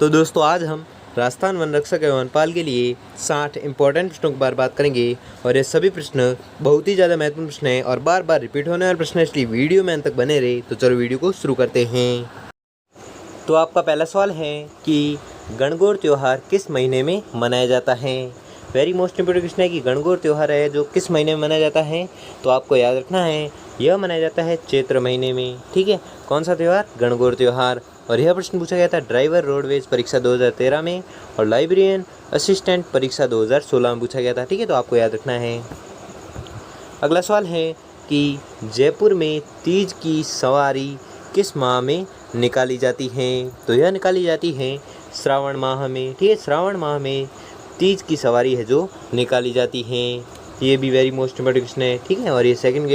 तो दोस्तों आज हम राजस्थान वन रक्षक एवं वनपाल के लिए 60 इंपॉर्टेंट प्रश्नों के बारे में बात करेंगे और ये सभी प्रश्न बहुत ही ज़्यादा महत्वपूर्ण प्रश्न हैं और बार बार रिपीट होने वाले प्रश्न हैं, इसलिए वीडियो में अंत तक बने रहे। तो चलो वीडियो को शुरू करते हैं। तो आपका पहला सवाल है कि गणगौर त्यौहार किस महीने में मनाया जाता है। वेरी मोस्ट इंपोर्टेंट क्वेश्चन है कि गणगौर त्यौहार है जो किस महीने में मनाया जाता है। तो आपको याद रखना है यह मनाया जाता है चैत्र महीने में। ठीक है, कौन सा त्यौहार? गणगौर त्यौहार। और यह प्रश्न पूछा गया था ड्राइवर रोडवेज परीक्षा 2013 में और लाइब्रेरियन असिस्टेंट परीक्षा 2016 में पूछा गया था। ठीक है, तो आपको याद रखना है। अगला सवाल है कि जयपुर में तीज की सवारी किस माह में निकाली जाती है। तो यह निकाली जाती है श्रावण माह में। ठीक है, श्रावण माह में तीज की सवारी है जो निकाली जाती है। ये भी वेरी मोस्ट इंपोर्टेंट क्वेश्चन है। ठीक है, और ये सेकंड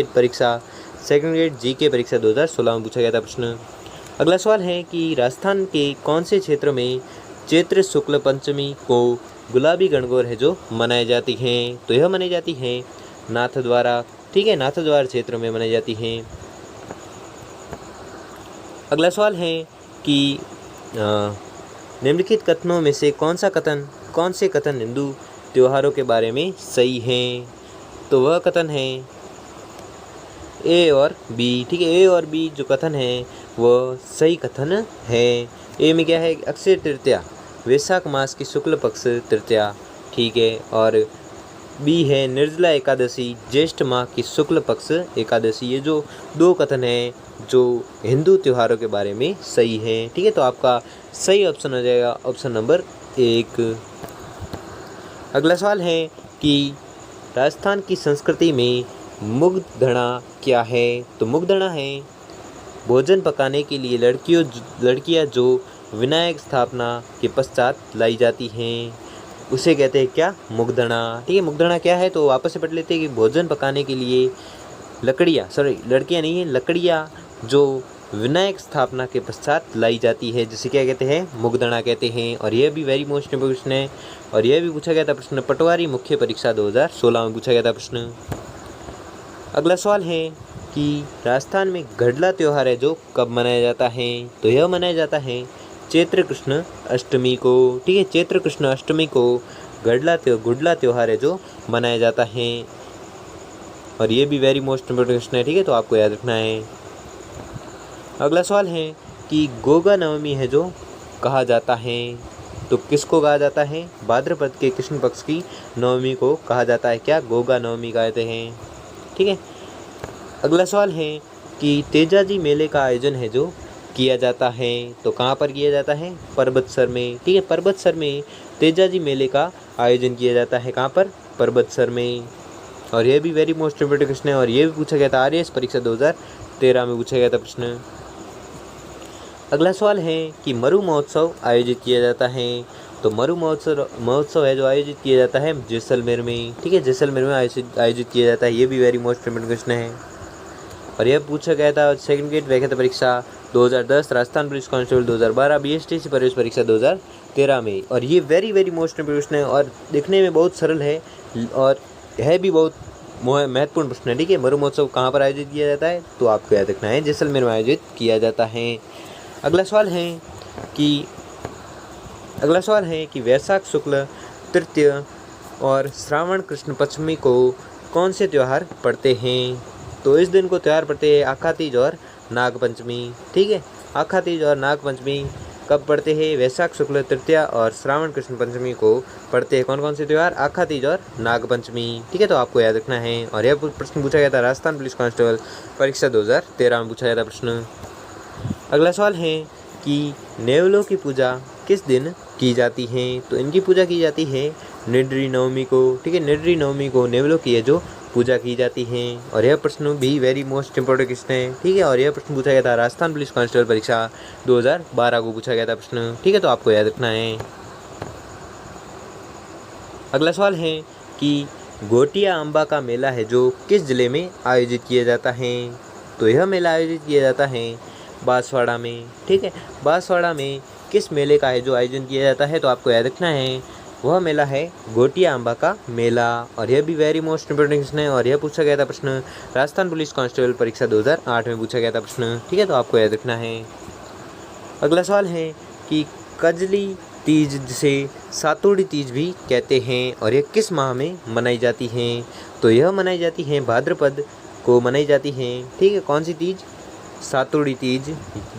ग्रेड जीके परीक्षा 2016 में पूछा गया था प्रश्न। अगला सवाल है कि राजस्थान के कौन से क्षेत्र में चैत्र शुक्ल पंचमी को गुलाबी गणगौर है जो मनाई जाती है। तो यह मनाई जाती है नाथद्वारा। ठीक है, नाथद्वारा क्षेत्र में मनाई जाती है। अगला सवाल है कि निम्नलिखित कथनों में से कौन से कथन हिंदू त्योहारों के बारे में सही हैं। तो वह कथन है ए और बी। ठीक है, ए और बी जो कथन है वह सही कथन है। ए में क्या है? अक्षय तृतीया वैशाख मास की शुक्ल पक्ष तृतीया। ठीक है, और बी है निर्जला एकादशी ज्येष्ठ माह की शुक्ल पक्ष एकादशी। ये जो दो कथन हैं जो हिंदू त्योहारों के बारे में सही है। ठीक है, तो आपका सही ऑप्शन हो जाएगा ऑप्शन नंबर 1। अगला सवाल है कि राजस्थान की संस्कृति में मुग्धणा क्या है। तो मुग्धणा है भोजन पकाने के लिए लड़कियां जो विनायक स्थापना के पश्चात लाई जाती हैं, उसे कहते हैं क्या? मुग्धणा। ठीक है, मुग्धणा क्या है? तो वापस से पढ़ लेते हैं कि भोजन पकाने के लिए लड़कियां नहीं है, लकड़ियां जो विनायक स्थापना के पश्चात लाई जाती है, जिसे क्या कहते हैं? मुग्धणा कहते हैं। और यह भी वेरी मोस्ट इंपोर्टेंट क्वेश्चन है और यह भी पूछा गया था प्रश्न पटवारी मुख्य परीक्षा 2016 में पूछा गया था प्रश्न। अगला सवाल है कि राजस्थान में गडला त्यौहार है जो कब मनाया जाता है। तो यह मनाया जाता है चैत्र कृष्ण अष्टमी को। ठीक है, चैत्र कृष्ण अष्टमी को गुडला त्यौहार है जो मनाया जाता है और ये भी वेरी मोस्ट इंपोर्टेंट क्वेश्चन है। ठीक है, तो आपको याद रखना है। अगला सवाल है कि गोगा नवमी है जो कहा जाता है। तो किसको कहा जाता है? भाद्रपद के कृष्ण पक्ष की नवमी को कहा जाता है क्या? गोगा नवमी कहते हैं। ठीक है, अगला सवाल है कि तेजाजी मेले का आयोजन है जो किया जाता है। तो कहाँ पर किया जाता है? परबतसर में। ठीक है, परबतसर में तेजाजी मेले का आयोजन किया जाता है। कहाँ पर? परबतसर में। और यह भी वेरी मोस्ट इंपोर्टेंट क्वेश्चन है और यह भी पूछा गया था आरएएस परीक्षा 2013 में पूछा गया था प्रश्न। अगला सवाल है कि मरु महोत्सव आयोजित किया जाता है। तो मरु महोत्सव है जो आयोजित किया जाता है जैसलमेर में। ठीक है, जैसलमेर में आयोजित किया जाता है। ये भी वेरी मोस्ट इंपोर्टेंट क्वेश्चन है और यह पूछा गया था सेकंड ग्रेड व्याख्याता परीक्षा 2010, राजस्थान पुलिस कांस्टेबल 2012, BSTC प्रवेश परीक्षा 2013 में। और ये वेरी मोस्ट इंपोर्टेंट प्रश्न है और देखने में बहुत सरल है और है भी बहुत महत्वपूर्ण प्रश्न है। ठीक है, मरु महोत्सव कहाँ पर आयोजित किया जाता है? तो आपको याद रखना है जैसलमेर में आयोजित किया जाता है। अगला सवाल है कि वैशाख शुक्ल तृतीय और श्रावण कृष्ण पंचमी को कौन से त्यौहार पड़ते हैं। तो इस दिन को त्यौहार पड़ते हैं आखा तीज और नाग पंचमी। ठीक है, आखा तीज और नाग पंचमी कब पड़ते हैं? वैशाख शुक्ल तृतीया और श्रावण कृष्ण पंचमी को पड़ते हैं कौन कौन से त्यौहार? आखा तीज और नाग पंचमी। ठीक है, तो आपको याद रखना है और यह प्रश्न पूछा गया था राजस्थान पुलिस कांस्टेबल परीक्षा 2013 में पूछा गया था प्रश्न। अगला सवाल है कि नेवलों की पूजा किस दिन की जाती है। तो इनकी पूजा की जाती है निड्री नवमी को। ठीक है, निड्री नवमी को नेवलों की है जो पूजा की जाती है और यह प्रश्न भी वेरी मोस्ट इंपोर्टेंट क्वेश्चन है। ठीक है, और यह प्रश्न पूछा गया था राजस्थान पुलिस कांस्टेबल परीक्षा 2012 को पूछा गया था प्रश्न। ठीक है, तो आपको याद रखना है। अगला सवाल है कि घोटिया अम्बा का मेला है जो किस जिले में आयोजित किया जाता है। तो यह मेला आयोजित किया जाता है बांसवाड़ा में। ठीक है, बांसवाड़ा में किस मेले का है जो आयोजन किया जाता है? तो आपको याद रखना है वह मेला है घोटिया अम्बा का मेला और यह भी वेरी मोस्ट इंपोर्टेंट क्वेश्चन है और यह पूछा गया था प्रश्न राजस्थान पुलिस कांस्टेबल परीक्षा 2008 में पूछा गया था प्रश्न। ठीक है, तो आपको याद रखना है। अगला सवाल है कि कजली तीज, जिसे सातुड़ी तीज भी कहते हैं, और यह किस माह में मनाई जाती हैं? तो यह मनाई जाती हैं भाद्रपद को मनाई जाती हैं। ठीक है, कौन सी तीज? सातुड़ी तीज,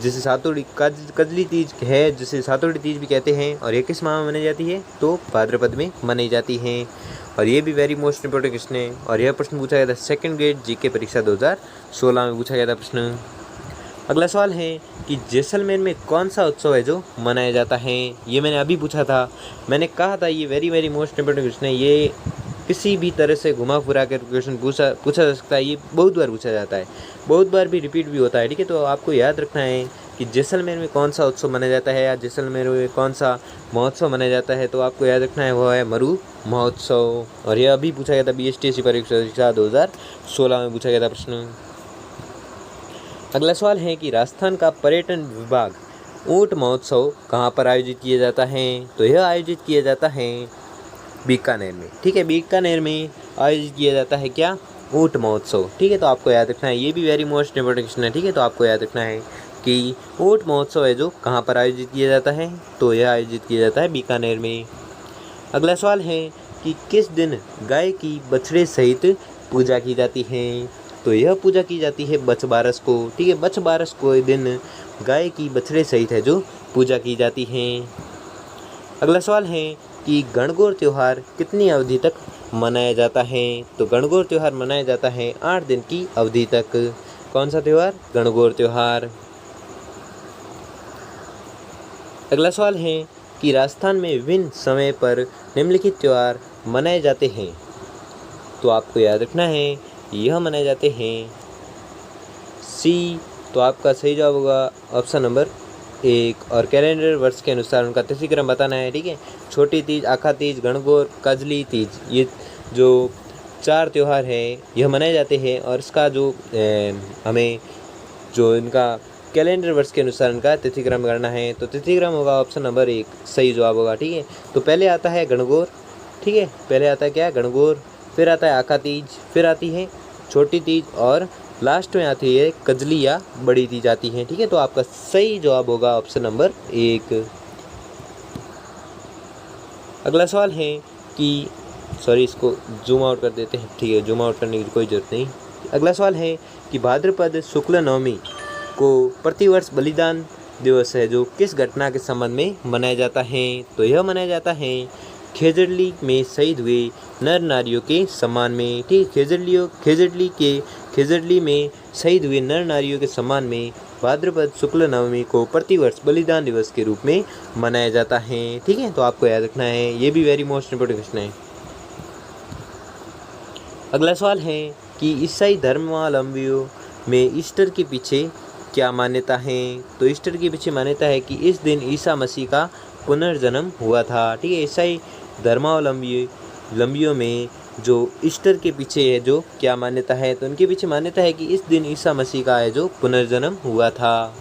जिसे सातुड़ी कजली तीज है, जिसे सातुड़ी तीज भी कहते हैं, और ये किस माह में मनाई जाती है? तो भाद्रपद में मनाई जाती हैं। और ये भी वेरी मोस्ट इंपॉर्टेंट क्वेश्चन है, और यह प्रश्न पूछा गया था सेकंड ग्रेड जीके परीक्षा 2016 में पूछा गया था प्रश्न। अगला सवाल है कि जैसलमेर में कौन सा उत्सव है जो मनाया जाता है? ये मैंने अभी पूछा था, मैंने कहा था ये वेरी मोस्ट इंपॉर्टेंट क्वेश्चन है। ये किसी भी तरह से घुमा फिरा कर क्वेश्चन पूछा जा सकता है। ये बहुत बार पूछा जाता है, बहुत बार भी रिपीट भी होता है। ठीक है, तो आपको याद रखना है कि जैसलमेर में कौन सा उत्सव मनाया जाता है, या जैसलमेर में कौन सा महोत्सव मनाया जाता है। तो आपको याद रखना है वो है मरु महोत्सव। और यह अभी पूछा गया था BSTC परीक्षा 2016 में पूछा गया था प्रश्न। अगला सवाल है कि राजस्थान का पर्यटन विभाग ऊंट महोत्सव कहाँ पर आयोजित किया जाता है? तो यह आयोजित किया जाता है बीकानेर में। ठीक है, बीकानेर में आयोजित किया जाता है क्या? ऊंट महोत्सव। ठीक है, तो आपको याद रखना है, ये भी वेरी मोस्ट इंपॉर्टेंट क्वेश्चन है। ठीक है, तो आपको याद रखना है कि ऊंट महोत्सव है जो कहाँ पर आयोजित किया जाता है? तो यह आयोजित किया जाता है बीकानेर में। अगला सवाल है कि किस दिन गाय की बछड़े सहित पूजा की जाती है? तो यह पूजा की जाती है बछबारस को। ठीक है, बछबारस को दिन गाय की बछड़े सहित है जो पूजा की जाती है। अगला सवाल है कि गणगौर त्यौहार कितनी अवधि तक मनाया जाता है? तो गणगौर त्यौहार मनाया जाता है 8 दिन की अवधि तक। कौन सा त्यौहार? गणगौर त्यौहार। अगला सवाल है कि राजस्थान में विभिन्न समय पर निम्नलिखित त्यौहार मनाए जाते हैं। तो आपको याद रखना है यह मनाए जाते हैं सी। तो आपका सही जवाब होगा ऑप्शन नंबर 1। और कैलेंडर वर्ष के अनुसार उनका तिथि क्रम बताना है। ठीक है, छोटी तीज, आखा तीज, गणगौर, कजली तीज, ये जो 4 त्यौहार हैं यह मनाए जाते हैं। और इसका जो हमें जो इनका कैलेंडर वर्ष के अनुसार इनका तिथि क्रम करना है। तो तिथि क्रम होगा ऑप्शन नंबर 1 सही जवाब होगा। ठीक है, तो पहले आता है गणगौर। ठीक है, पहले आता है क्या? गणगौर, फिर आता है आखा तीज, फिर आती है छोटी तीज, और लास्ट में आती है कजली या बड़ी तीज आती है। ठीक है, तो आपका सही जवाब होगा ऑप्शन नंबर 1। अगला सवाल है कि इसको जूम आउट कर देते हैं। ठीक है, जूम आउट करने की कोई ज़रूरत नहीं। अगला सवाल है कि भाद्रपद शुक्ल नवमी को प्रतिवर्ष बलिदान दिवस है जो किस घटना के संबंध में मनाया जाता है? तो यह मनाया जाता है खेजड़ली में शहीद हुए नर नारियों के सम्मान में। ठीक, खेजड़ली में शहीद हुए नर नारियों के सम्मान में भाद्रपद शुक्ल नवमी को प्रतिवर्ष बलिदान दिवस के रूप में मनाया जाता है। ठीक है, तो आपको याद रखना है, ये भी वेरी मोस्ट इंपोर्टेंट क्वेश्चन है। अगला सवाल है कि ईसाई धर्मावलंबियों में ईस्टर के पीछे क्या मान्यता है? तो ईस्टर के पीछे मान्यता है कि इस दिन ईसा मसीह का पुनर्जन्म हुआ था। ठीक है, ईसाई धर्मावलंबियों में जो ईस्टर के पीछे है जो क्या मान्यता है? तो उनके पीछे मान्यता है कि इस दिन ईसा मसीह का है जो पुनर्जन्म हुआ था।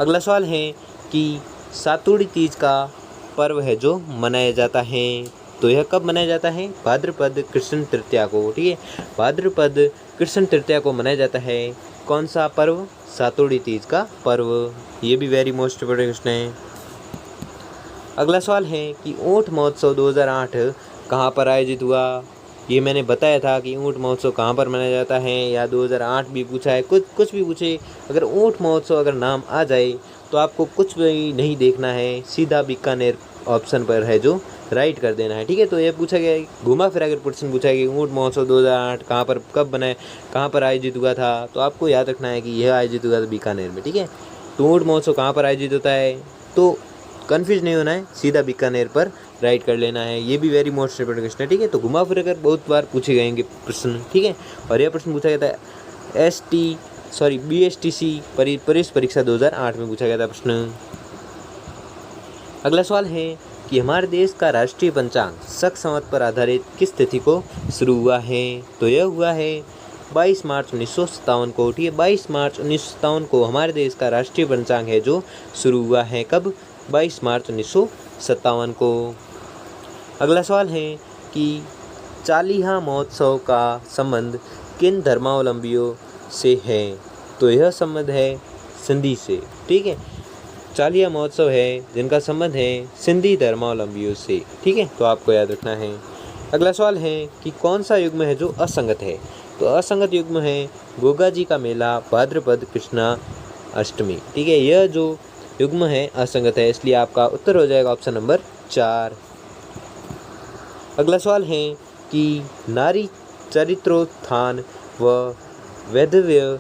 अगला सवाल है कि सातुड़ी तीज का पर्व है जो मनाया जाता है। तो यह कब मनाया जाता है? भाद्रपद कृष्ण तृतीया को। ठीक है, भाद्रपद कृष्ण तृतीया को मनाया जाता है। कौन सा पर्व? सातुड़ी तीज का पर्व। ये भी वेरी मोस्ट इंपोर्टेंट क्वेश्चन है। अगला सवाल है कि ऊंट महोत्सव 2008 कहाँ पर आयोजित हुआ? ये मैंने बताया था कि ऊंट महोत्सव कहाँ पर मनाया जाता है, या 2008 भी पूछा है, कुछ भी पूछे, अगर ऊंट महोत्सव अगर नाम आ जाए तो आपको कुछ भी नहीं देखना है, सीधा बीकानेर ऑप्शन पर है जो राइट कर देना है। ठीक है, तो ये पूछा गया है, घुमा फिरा कर प्रश्न पूछा है कि ऊंट महोत्सव 2008 कहाँ पर, कब बनाए, कहाँ पर आयोजित हुआ था। तो आपको याद रखना है कि यह आयोजित हुआ था बीकानेर में। ठीक है, तो ऊंट महोत्सव कहाँ पर आयोजित होता है, तो कन्फ्यूज नहीं होना है, सीधा बीकानेर पर राइट कर लेना है। ये भी वेरी मोस्ट इंपोर्टेंट क्वेश्चन है। ठीक है, तो घुमा फिर कर बहुत बार पूछे गएंगे प्रश्न। ठीक है, और यह प्रश्न पूछा गया था BSTC परीक्षा 2008 में पूछा गया था प्रश्न। अगला सवाल है कि हमारे देश का राष्ट्रीय पंचांग शक संवत पर आधारित किस तिथि को शुरू हुआ है? तो यह हुआ है 22 मार्च 1957 को। ठीक है, 22 मार्च 1957 को हमारे देश का राष्ट्रीय पंचांग है जो शुरू हुआ है। कब? 22 मार्च 1957 को। अगला सवाल है कि चालीहा महोत्सव का संबंध किन धर्मावलंबियों से है? तो यह संबंध है सिंधी से। ठीक है, चालिया महोत्सव है जिनका संबंध है सिंधी धर्मावलंबियों से। ठीक है, तो आपको याद रखना है। अगला सवाल है कि कौन सा युग्म है जो असंगत है। तो असंगत युग्म है गोगा जी का मेला भाद्रपद कृष्णा अष्टमी। ठीक है, यह जो युग्म है असंगत है, इसलिए आपका उत्तर हो जाएगा ऑप्शन नंबर 4। अगला सवाल है कि नारी चरित्रोत्थान व वैधव्य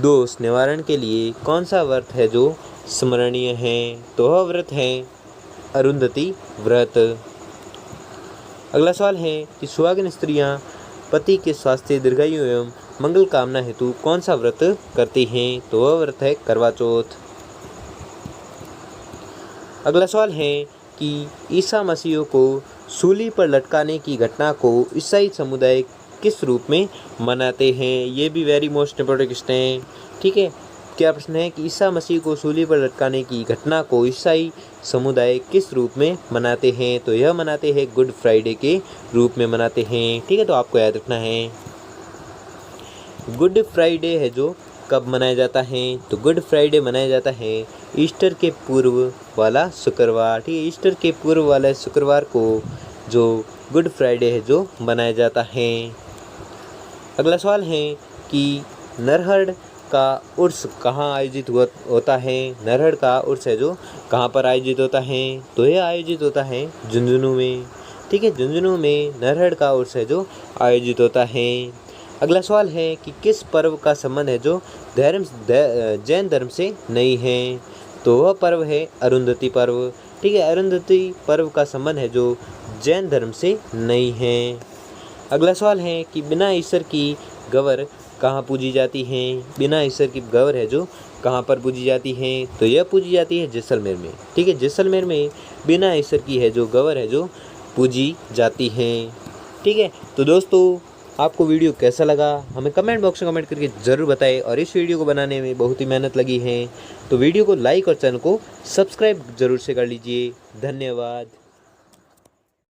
दोष निवारण के लिए कौन सा व्रत है जो स्मरणीय है। तो वह व्रत है अरुंधति व्रत। अगला सवाल है कि सुहागिन स्त्रियां पति के स्वास्थ्य दीर्घायु एवं मंगल कामना हेतु कौन सा व्रत करती हैं। तो वह व्रत है करवा चौथ। अगला सवाल है कि ईसा मसीह को सूली पर लटकाने की घटना को ईसाई समुदाय किस रूप में मनाते हैं। ये भी वेरी मोस्ट इंपॉर्टेंट क्वेश्चन है। ठीक है, क्या प्रश्न है कि ईसा मसीह को सूली पर लटकाने की घटना को ईसाई समुदाय किस रूप में मनाते हैं। तो यह मनाते हैं गुड फ्राइडे के रूप में मनाते हैं। ठीक है, तो आपको याद रखना है। गुड फ्राइडे है जो कब मनाया जाता है। तो गुड फ्राइडे मनाया जाता है ईस्टर के पूर्व वाला शुक्रवार। ठीक है, ईस्टर के पूर्व वाले शुक्रवार को जो गुड फ्राइडे है जो मनाया जाता है। अगला सवाल है कि नरहड़ का उर्स कहाँ आयोजित होता है। नरहड़ का उर्स है जो कहाँ पर आयोजित होता है। तो यह आयोजित होता है झुंझुनू में। ठीक है, झुंझुनू में नरहड़ का उर्स है जो आयोजित होता है। अगला सवाल है कि किस पर्व का संबंध है जो जैन धर्म से नहीं है। तो वह पर्व है अरुंधति पर्व। ठीक है, अरुंधति पर्व का संबंध है जो जैन धर्म से नहीं है। अगला सवाल है कि बिना ईश्वर की गवर कहाँ पूजी जाती हैं। बिना ईश्वर की गवर है जो कहाँ पर पूजी जाती हैं। तो यह पूजी जाती है जैसलमेर में। ठीक है, जैसलमेर में बिना ईश्वर की है जो गवर है जो पूजी जाती हैं। ठीक है, तो दोस्तों आपको वीडियो कैसा लगा हमें कमेंट बॉक्स में कमेंट करके ज़रूर बताएं। और इस वीडियो को बनाने में बहुत ही मेहनत लगी है, तो वीडियो को लाइक और चैनल को सब्सक्राइब जरूर से कर लीजिए। धन्यवाद।